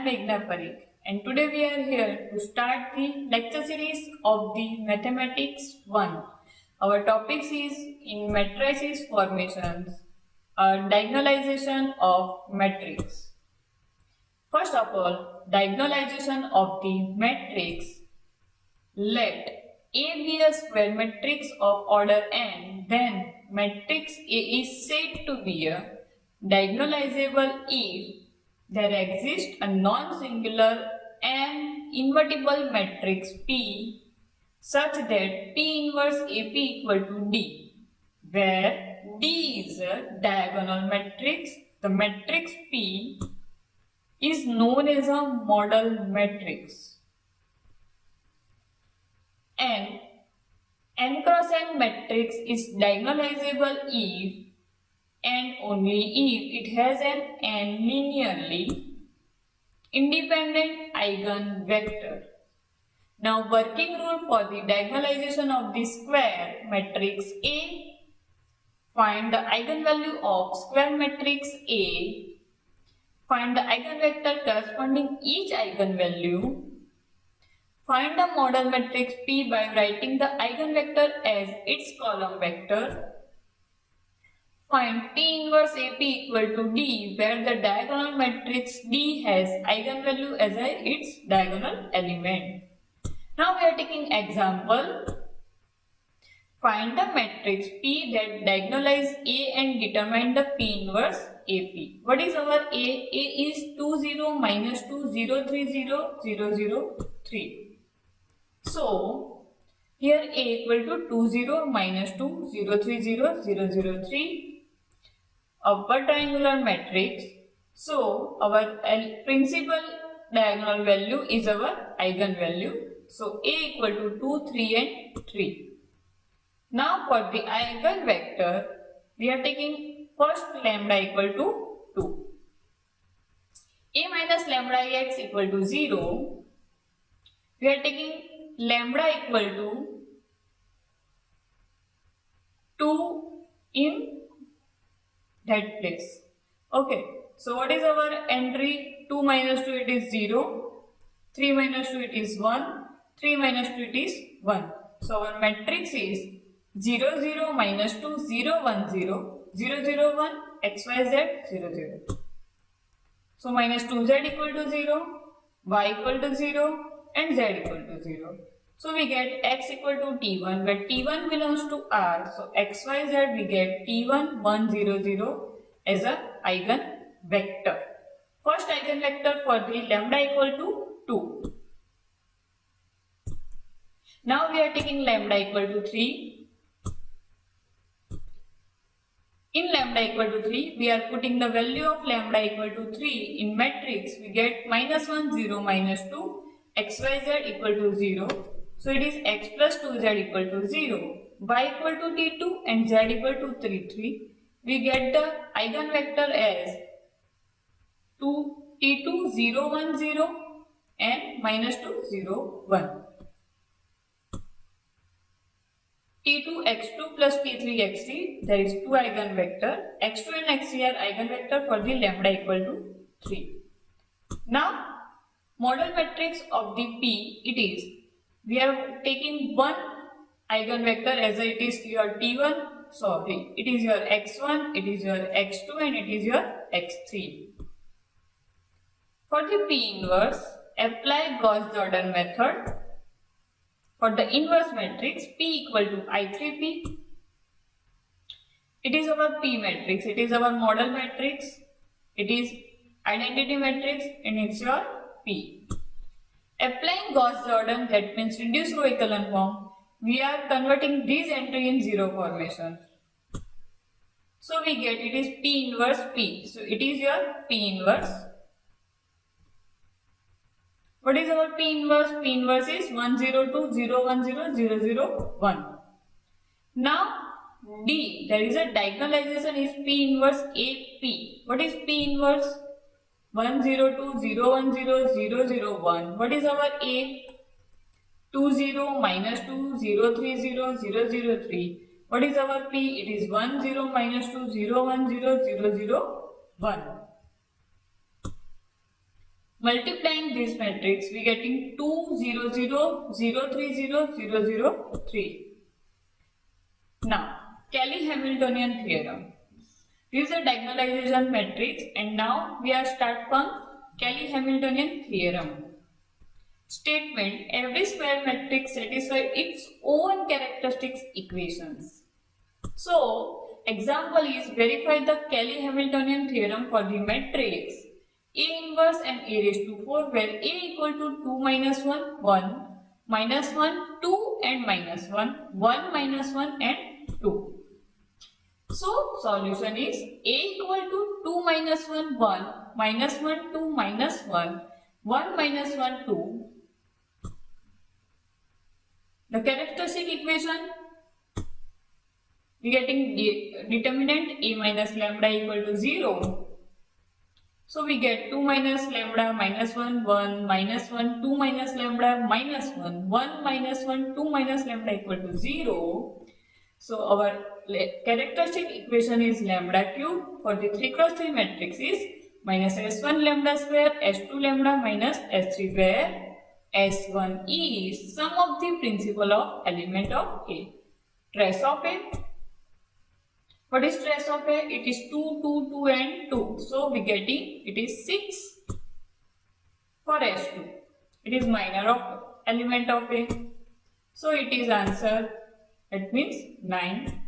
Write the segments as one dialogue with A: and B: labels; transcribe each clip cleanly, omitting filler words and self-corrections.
A: Meghna Parikh, and today we are here to start the lecture series of the Mathematics 1. Our topic is in matrices formations, diagonalization of matrix. First of all, diagonalization of the matrix. Let A be a square matrix of order n, then matrix A is said to be a diagonalizable if there exists a non-singular and invertible matrix P such that P inverse AP equal to D, where D is a diagonal matrix. The matrix P is known as a model matrix. And n cross n matrix is diagonalizable if and only if it has an n linearly independent eigenvector. Now, working rule for the diagonalization of the square matrix A. Find the eigenvalue of square matrix A. Find the eigenvector corresponding each eigenvalue. Find the model matrix P by writing the eigenvector as its column vector. Find P inverse AP equal to D, where the diagonal matrix D has eigenvalue as its diagonal element. Now we are taking example. Find the matrix P that diagonalize A and determine the P inverse AP. What is our A? A is 2 0 minus 2 0 3 0 0 0 3. So here A equal to 2 0 minus 2 0 3 0 0 0 3. Upper triangular matrix. So our principal diagonal value is our eigenvalue. So A equal to 2, 3 and 3. Now for the eigenvector, we are taking first lambda equal to 2. A minus lambda x equal to 0. We are taking lambda equal to 2 in that place. Okay, so what is our entry? 2 minus 2 it is 0, 3 minus 2 it is 1, 3 minus 2 it is 1. So our matrix is 0 0 minus 2 0 1 0 0 0 1 x y z 0 0. So minus 2z equal to 0, y equal to 0 and z equal to 0. So we get x equal to t1 where t1 belongs to R. So x, y, z we get t1 1 0 0 as a eigenvector. First eigenvector for the lambda equal to 2. Now we are taking lambda equal to 3. In lambda equal to 3, we are putting the value of lambda equal to 3 in matrix. We get minus 1 0 minus 2 x, y, z equal to 0. So it is x plus 2z equal to 0, y equal to t2 and z equal to 3 3. We get the eigenvector as 2 t2 0 1 0 and minus 2 0 1. t2 x2 plus t3 x3, there is 2 eigenvector. x2 and x3 are eigenvector for the lambda equal to 3. Now model matrix of the P it is. We are taking one eigenvector as it is your t1, sorry, it is your x1, it is your x2 and it is your x3. For the P inverse, apply Gauss-Jordan method. For the inverse matrix, P equal to I3P. It is our P matrix, it is our model matrix, it is identity matrix and it's your P. Applying Gauss-Jordan, that means reduced row echelon form, we are converting this entry in zero formation. So we get it is P inverse P. So it is your P inverse. What is our P inverse? P inverse is 1 0 2 0 1 0 0 0 1. Now D, there is a diagonalization is P inverse AP. What is P inverse? 1 0 2 0 1 0 0 0 1. What is our A? 2 0 minus 2 0 3 0 0 0 3. What is our P? It is 1 0 minus 2 0 1 0 0 0 1. Multiplying this matrix, we getting 2 0 0 0 3 0 0 0 3. Now, Cayley-Hamiltonian theorem. This is a diagonalization matrix, and now we are start from Cayley-Hamiltonian theorem. Statement: every square matrix satisfies its own characteristics equations. So, example is verify the Cayley-Hamiltonian theorem for the matrix A inverse and A raised to 4, where A equal to 2 minus 1, 1, minus 1, 2 and minus 1, 1 minus 1 and 2. So, solution is A equal to 2 minus 1, 1, minus 1, 2, minus 1, 1 minus 1, 2. The characteristic equation, we getting determinant A minus lambda equal to 0. So we get 2 minus lambda minus 1, 1, minus 1, 2 minus lambda minus 1, 1 minus 1, 2 minus lambda equal to 0. So our characteristic equation is lambda cube for the 3 cross 3 matrix is minus s1 lambda square, s2 lambda minus s3, where s1 is sum of the principal of element of A. Trace of A. What is trace of A? It is 2, 2, 2 and 2. So we getting it is 6 for S2. It is minor of element of A. So it is answer. It means 9.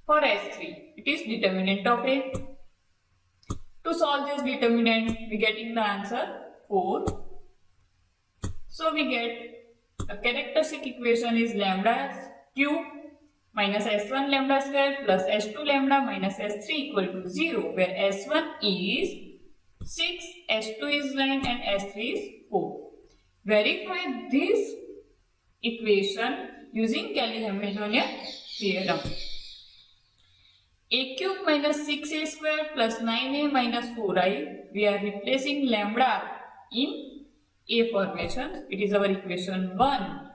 A: For S3, it is determinant of A. To solve this determinant, we getting the answer 4. So we get a characteristic equation is lambda cube minus s1 lambda square plus s2 lambda minus s3 equal to 0, where s1 is 6, s2 is 9 and s3 is 4. Verify this equation using Cayley-Hamiltonian theorem. A cube minus 6a square plus 9a minus 4i, we are replacing lambda in A formation. It is our equation 1.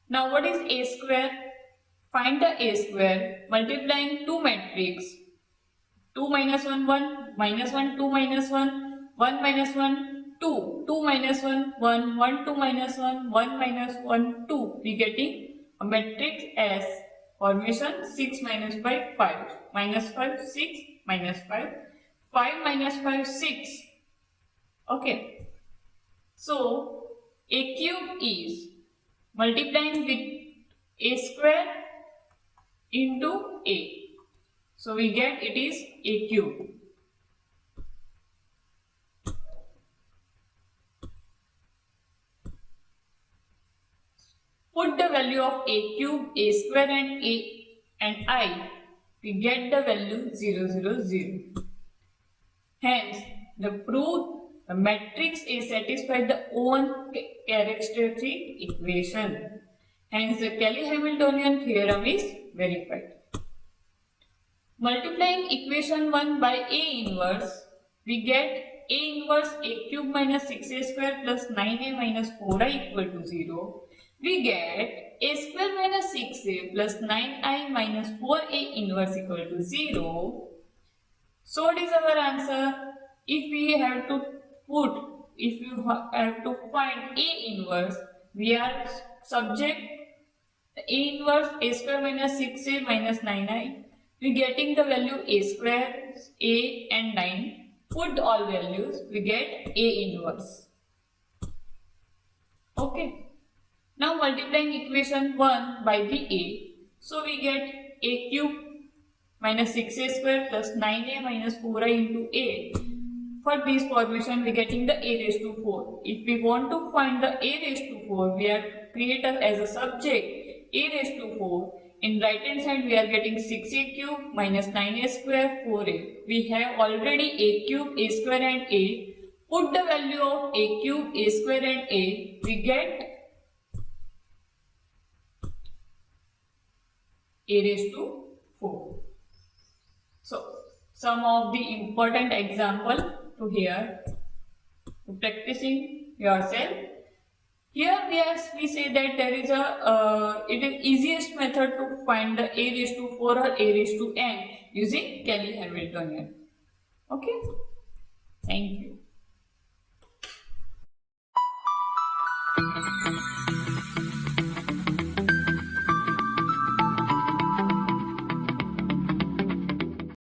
A: Now what is A square? Find the A square multiplying two matrix 2 minus 1 1 minus 1 2 minus 1 1 minus 1 2 2 minus 1 1 1 2 minus 1 1 minus 1 2. We getting a matrix S formation 6 minus 5 5 minus 5 6 minus 5 5 minus 5 6. Okay. So, A cube is multiplying with A square into A. So, we get it is A cube. Put the value of A cube, A square and A and I. We get the value 0 0 0. Hence, the proof the matrix A satisfies the own characteristic equation. Hence, the Cayley-Hamiltonian theorem is verified. Multiplying equation 1 by A inverse, we get A inverse A cube minus 6a square plus 9a minus 4i equal to 0. We get A square minus 6a plus 9i minus 4a inverse equal to 0. So, what is our answer? If we have to find A inverse, we are subject A inverse A square minus 6a minus 9i. We getting the value A square, A and 9. Put all values, we get A inverse. Okay. Now multiplying equation 1 by the A. So we get A cube minus 6a square plus 9a minus 4i into A. For this formation, we are getting the A raised to 4. If we want to find the A raised to 4, we are created as a subject A raised to 4. In right hand side, we are getting 6a cube minus 9a square 4a. We have already A cube, A square and A. Put the value of A cube, A square and A. We get A raised to 4. So, some of the important example to here, to practicing yourself. Here we say that there is it is easiest method to find the A raised to 4 or A raised to n using Cayley-Hamiltonian. Okay. Thank you.